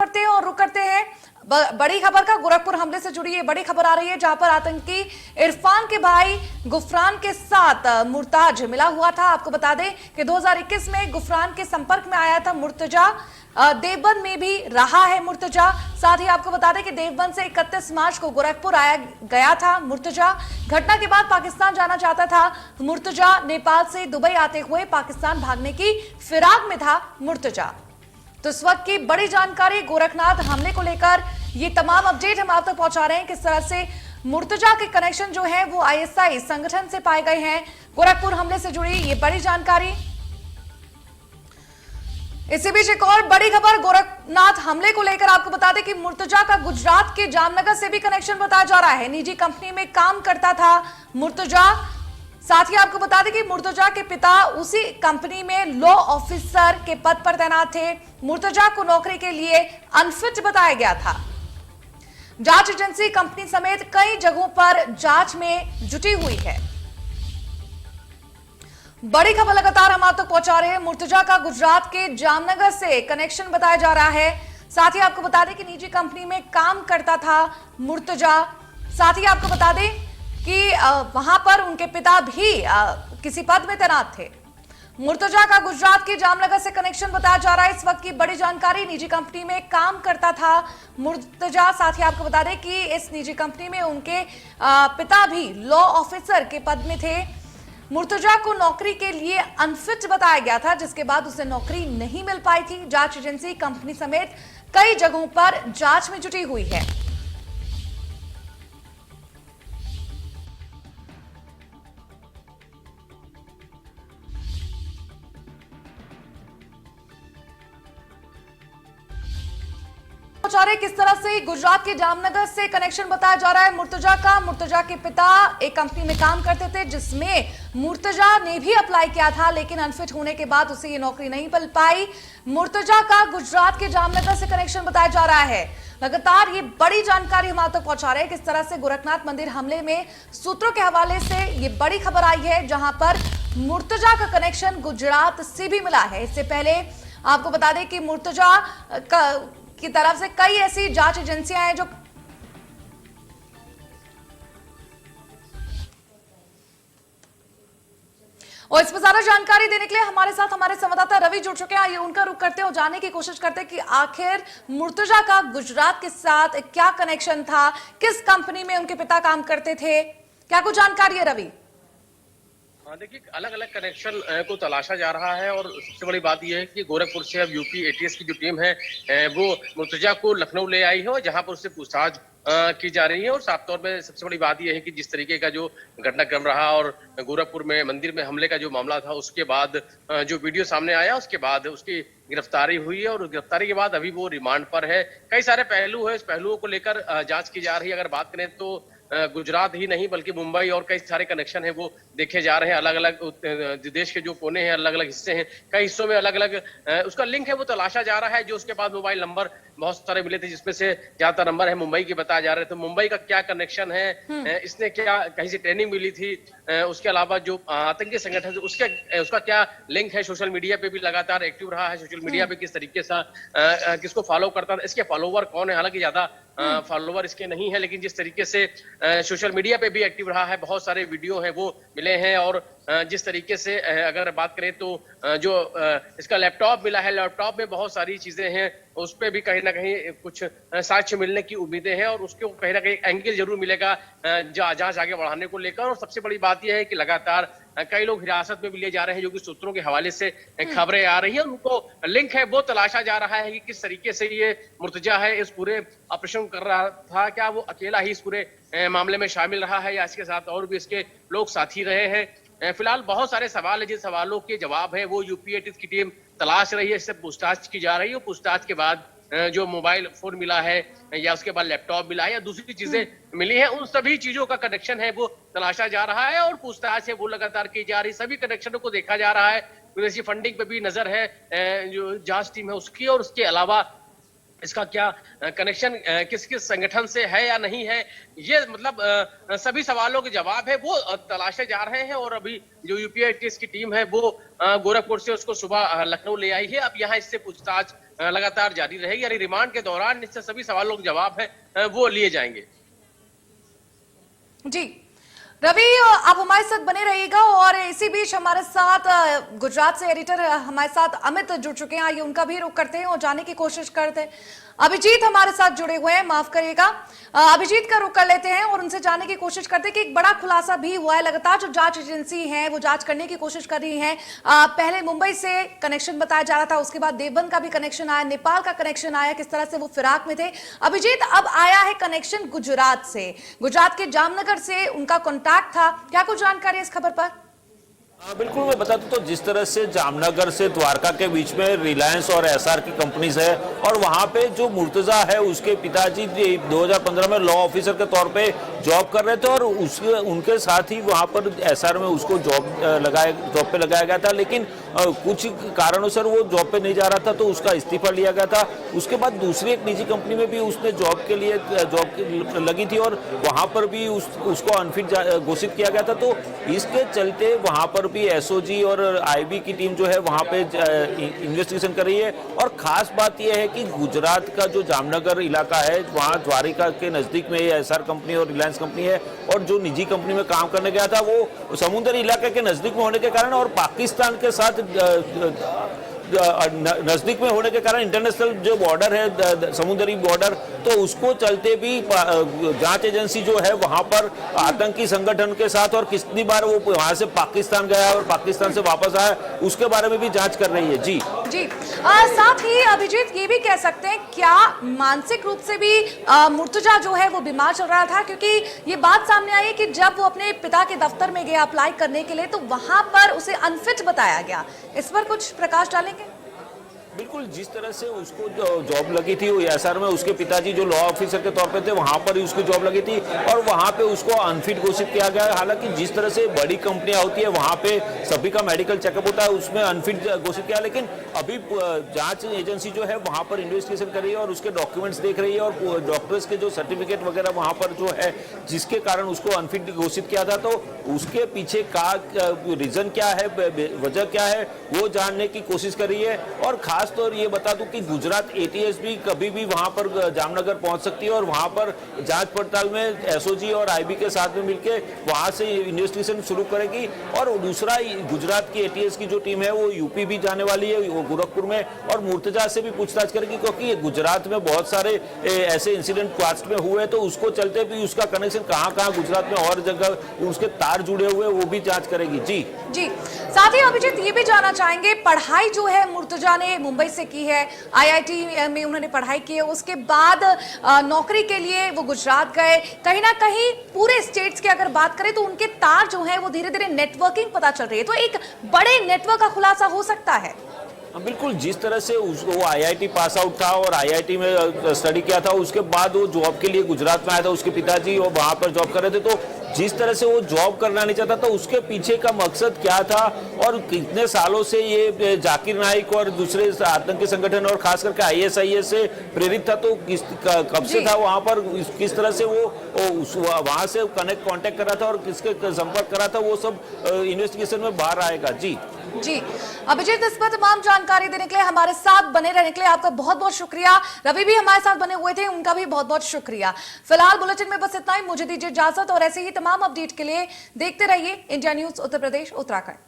करते हैं और रुक करते हैं बड़ी खबर का। गोरखपुर हमले से जुड़ी ये बड़ी खबर आ रही है, जहां पर आतंकी इरफान के भाई गुफरान के साथ मुर्ताज मिला हुआ था। आपको बता दें कि 2021 में गुफरान के संपर्क में आया था मुर्तजा, देवबंद में भी रहा है मुर्तजा। साथ ही आपको बता दें कि देवबंद से 31 मार्च को गोरखपुर आया गया था मुर्तजा। घटना के बाद पाकिस्तान जाना चाहता था मुर्तजा। नेपाल से दुबई आते हुए पाकिस्तान भागने की फिराक में था मुर्तजा। तो इस वक्त की बड़ी जानकारी गोरखनाथ हमले को लेकर, ये तमाम अपडेट हम आप तक पहुंचा रहे हैं। किस तरह से मुर्तजा के कनेक्शन जो है वो आईएसआई संगठन से पाए गए हैं। गोरखपुर हमले से जुड़ी ये बड़ी जानकारी। इसी बीच एक और बड़ी खबर गोरखनाथ हमले को लेकर, आपको बता दें कि मुर्तजा का गुजरात के जामनगर से भी कनेक्शन बताया जा रहा है। निजी कंपनी में काम करता था मुर्तजा। साथ ही आपको बता दें कि मुर्तजा के पिता उसी कंपनी में लॉ ऑफिसर के पद पर तैनात थे। मुर्तजा को नौकरी के लिए अनफिट बताया गया था। जांच एजेंसी कंपनी समेत कई जगहों पर जांच में जुटी हुई है। बड़ी खबर लगातार हम आप तक पहुंचा रहे हैं। मुर्तजा का गुजरात के जामनगर से कनेक्शन बताया जा रहा है। साथ ही आपको बता दें कि निजी कंपनी में काम करता था मुर्तजा। साथ ही आपको बता दें कि वहां पर उनके पिता भी किसी पद में तैनात थे। मुर्तजा का गुजरात के जामनगर से कनेक्शन बताया जा रहा है। इस वक्त की बड़ी जानकारी, निजी कंपनी में काम करता था मुर्तजा। साथ ही आपको बता दें कि इस निजी कंपनी में उनके पिता भी लॉ ऑफिसर के पद में थे। मुर्तजा को नौकरी के लिए अनफिट बताया गया था, जिसके बाद उसे नौकरी नहीं मिल पाई थी। जांच एजेंसी कंपनी समेत कई जगहों पर जांच में जुटी हुई है। किस तरह से गुजरात के जामनगर से कनेक्शन बताया जा रहा है मुर्तजा का। मुर्तजा के पिता एक कंपनी में काम करते थे, जिसमें मुर्तजा ने भी अप्लाई किया था, लेकिन अनफिट होने के बाद उसे ये नौकरी नहीं मिल पाई। मुर्तजा का गुजरात के जामनगर से कनेक्शन बताया जा रहा है। लगातार ये बड़ी जानकारी हम आप तक पहुंचा रहे हैं। किस तरह से गोरखनाथ मंदिर हमले में सूत्रों के हवाले से ये बड़ी खबर आई है, जहां पर मुर्तजा का कनेक्शन गुजरात से भी मिला है। इससे पहले आपको बता दें कि मुर्तजा की तरफ से कई ऐसी जांच एजेंसियां हैं जो और इस पर ज्यादा जानकारी देने के लिए हमारे साथ हमारे संवाददाता रवि जुड़ चुके हैं। आइए उनका रुख करते हैं और जानने की कोशिश करते हैं कि आखिर मुर्तजा का गुजरात के साथ क्या कनेक्शन था, किस कंपनी में उनके पिता काम करते थे, क्या कुछ जानकारी है रवि? देखिए, अलग अलग कनेक्शन को तलाशा जा रहा है और सबसे बड़ी बात यह है कि गोरखपुर से अब यूपी एटीएस की जो टीम है वो मुर्तजा को लखनऊ ले आई है और जहां पर उससे पूछताछ की जा रही है। और साफ तौर पे सबसे बड़ी बात यह है कि जिस तरीके का जो घटनाक्रम रहा और गोरखपुर में मंदिर में हमले का जो मामला था, उसके बाद जो वीडियो सामने आया, उसके बाद उसकी गिरफ्तारी हुई है और गिरफ्तारी के बाद अभी वो रिमांड पर है। कई सारे पहलू है, इस पहलुओं को लेकर जांच की जा रही है। अगर बात करें तो गुजरात ही नहीं बल्कि मुंबई और कई सारे कनेक्शन हैं वो देखे जा रहे हैं। अलग अलग देश के जो कोने हैं, अलग अलग हिस्से हैं, कई हिस्सों में अलग अलग उसका लिंक है वो तलाशा जा रहा है। जो उसके बाद मोबाइल नंबर बहुत सारे मिले थे, जिसमें से ज्यादातर नंबर है मुंबई के बताया जा रहे थे। तो मुंबई का क्या कनेक्शन है, इसने क्या कहीं से ट्रेनिंग मिली थी, उसके अलावा जो आतंकी संगठन उसका क्या लिंक है, सोशल मीडिया पे भी लगातार एक्टिव रहा है, सोशल मीडिया पे किस तरीके से किसको फॉलो करता था, इसके फॉलोवर कौन है। हालांकि ज्यादा फॉलोवर इसके नहीं है, लेकिन जिस तरीके से सोशल मीडिया पे भी एक्टिव रहा है, बहुत सारे वीडियो हैं वो मिले हैं। और जिस तरीके से अगर बात करें तो जो इसका लैपटॉप मिला है, लैपटॉप में बहुत सारी चीजें हैं, उस पर भी कहीं ना कहीं कुछ साक्ष्य मिलने की उम्मीदें हैं और उसको कहीं ना कहीं एंगल जरूर मिलेगा जांच आगे बढ़ाने को लेकर। और सबसे बड़ी बात यह है कि लगातार कई लोग हिरासत में भी लिए जा रहे हैं, जो कि सूत्रों के हवाले से खबरें आ रही है। उनको लिंक है वो तलाशा जा रहा है कि किस तरीके से ये मुर्तजा है इस पूरे ऑपरेशन कर रहा था, क्या वो अकेला ही इस पूरे मामले में शामिल रहा है या इसके साथ और भी इसके लोग साथी रहे हैं। फिलहाल बहुत सारे सवाल है, जिन सवालों के जवाब है वो यूपी एटीएस की टीम तलाश रही है, इससे पूछताछ की जा रही है। पूछताछ के बाद जो मोबाइल फोन मिला है या उसके बाद लैपटॉप मिला है या दूसरी चीजें मिली है, उन सभी चीजों का कनेक्शन है वो तलाशा जा रहा है और पूछताछ है वो लगातार की जा रही है। सभी कनेक्शनों को देखा जा रहा है। विदेशी फंडिंग पे भी नजर है जो जांच टीम है उसकी, और उसके अलावा इसका क्या कनेक्शन किस किस संगठन से है या नहीं है, ये मतलब सभी सवालों के जवाब है वो तलाशे जा रहे हैं। और अभी जो यूपी एटीएस की टीम है वो गोरखपुर से उसको सुबह लखनऊ ले आई है। अब यहाँ इससे पूछताछ लगातार जारी रहेगी, यानी रिमांड के दौरान इससे सभी सवालों के जवाब है वो लिए जाएंगे। जी रवि, आप हमारे साथ बने रहिएगा और इसी बीच हमारे साथ गुजरात से एडिटर हमारे साथ अमित जुड़ चुके हैं। आइए उनका भी रुख करते हैं और जानने की कोशिश करते हैं। अभिजीत हमारे साथ जुड़े हुए हैं, माफ करिएगा। अभिजीत का रुख कर लेते हैं और उनसे जानने की कोशिश करते हैं कि एक बड़ा खुलासा भी हुआ है। लगातार जो जांच एजेंसी है वो जांच करने की कोशिश कर रही है। पहले मुंबई से कनेक्शन बताया जा रहा था, उसके बाद देवबंद का भी कनेक्शन आया, नेपाल का कनेक्शन आया, किस तरह से वो फिराक में थे। अभिजीत, अब आया है कनेक्शन गुजरात से, गुजरात के जामनगर से उनका कॉन्टैक्ट था, क्या कुछ जानकारी है इस खबर पर? बिल्कुल, मैं बता दूं तो जिस तरह से जामनगर से द्वारका के बीच में रिलायंस और एसआर की कंपनीज है और वहां पे जो मुर्तजा है उसके पिताजी 2015 में लॉ ऑफिसर के तौर पे जॉब कर रहे थे और उनके साथ ही वहां पर एसआर में उसको जॉब पे लगाया गया था, लेकिन कुछ कारणों से वो जॉब पे नहीं जा रहा था तो उसका इस्तीफा लिया गया था। उसके बाद दूसरी एक निजी कंपनी में भी उसने जॉब के लिए जॉब लगी थी और वहां पर भी उसको अनफिट घोषित किया गया था। तो इसके चलते वहां पर भी एसओजी और आईबी की टीम जो है वहां पे इन्वेस्टिगेशन कर रही है। और खास बात यह है कि गुजरात का जो जामनगर इलाका है वहां द्वारिका के नजदीक में एसआर कंपनी और रिलायंस कंपनी है और जो निजी कंपनी में काम करने गया था वो समुद्री इलाके के नजदीक में होने के कारण और पाकिस्तान के साथ नजदीक में होने के कारण इंटरनेशनल जो बॉर्डर है समुद्री बॉर्डर, तो उसको चलते भी जांच एजेंसी जो है वहां पर आतंकी संगठन के साथ और कितनी बार वो वहां से पाकिस्तान गया और पाकिस्तान से वापस आया उसके बारे में भी जांच कर रही है। जी जी, साथ ही अभिजीत ये भी कह सकते हैं क्या मानसिक रूप से भी मुर्तजा जो है वो बीमार चल रहा था, क्योंकि ये बात सामने आई है कि जब वो अपने पिता के दफ्तर में गया अप्लाई करने के लिए तो वहां पर उसे अनफिट बताया गया। इस पर कुछ प्रकाश डालेंगे? बिल्कुल, जिस तरह से उसको जॉब लगी थी एसआर में, उसके पिताजी जो लॉ ऑफिसर के तौर पे थे वहां पर ही उसकी जॉब लगी थी और वहां पे उसको अनफिट घोषित किया गया। हालांकि जिस तरह से बड़ी कंपनियां होती है वहां पे सभी का मेडिकल चेकअप होता है, उसमें अनफिट घोषित किया। लेकिन अभी जांच एजेंसी जो है वहां पर इन्वेस्टिगेशन कर रही है और उसके डॉक्यूमेंट्स देख रही है और डॉक्टर्स के जो सर्टिफिकेट वगैरह वहां पर जो है जिसके कारण उसको अनफिट घोषित किया था, तो उसके पीछे का रीजन क्या है, वजह क्या है, वो जानने की कोशिश कर रही है। और खास तौर ये बता दूं कि गुजरात एटीएस भी कभी भी वहां पर जामनगर पहुंच सकती है और वहां पर जांच पड़ताल में एसओजी और आईबी के साथ में मिलकर वहां से इन्वेस्टिगेशन शुरू करेगी। और दूसरा, गुजरात की एटीएस की जो टीम है वो यूपी भी जाने वाली है, वो गोरखपुर में, और मुर्तजा से भी पूछताछ करेगी क्योंकि गुजरात में बहुत सारे ऐसे इंसिडेंट पास्ट में हुए तो उसको चलते भी उसका कनेक्शन कहां कहां गुजरात में और जगह उसके तार जुड़े हुए वो भी जांच करेगी। जी जी, साथ ही अभिजीत ये भी जानना चाहेंगे, पढ़ाई जो है मुर्तजा ने मुंबई से की है, आईआईटी में उन्होंने पढ़ाई की है, उसके बाद नौकरी के लिए वो गुजरात गए। कहीं ना कहीं पूरे स्टेट्स की अगर बात करें तो उनके तार जो है वो धीरे धीरे नेटवर्किंग पता चल रही है, तो एक बड़े नेटवर्क का खुलासा हो सकता है। बिल्कुल, जिस तरह से वो आईआईटी पास आउट था और आईआईटी में स्टडी किया था, उसके बाद वो जॉब के लिए गुजरात में आया था, उसके पिताजी वो वहां पर जॉब कर रहे थे, तो जिस तरह से वो जॉब करना नहीं चाहता था उसके पीछे का मकसद क्या था और कितने सालों से ये जाकिर नाइक और दूसरे आतंकी संगठन और खास करके आईएसआईएस से प्रेरित था, तो कब से था वहां पर, किस तरह से वो वहां से कांटेक्ट कर रहा था और किसके संपर्क कर रहा था, वो सब इन्वेस्टिगेशन में बाहर आएगा। जी जी, अभिजीत, इस पर तमाम जानकारी देने के लिए, हमारे साथ बने रहने के लिए आपका बहुत बहुत शुक्रिया। रवि भी हमारे साथ बने हुए थे, उनका भी बहुत बहुत शुक्रिया। फिलहाल बुलेटिन में बस इतना ही, मुझे दीजिए इजाजत और ऐसे ही तमाम अपडेट के लिए देखते रहिए इंडिया न्यूज उत्तर प्रदेश उत्तराखंड।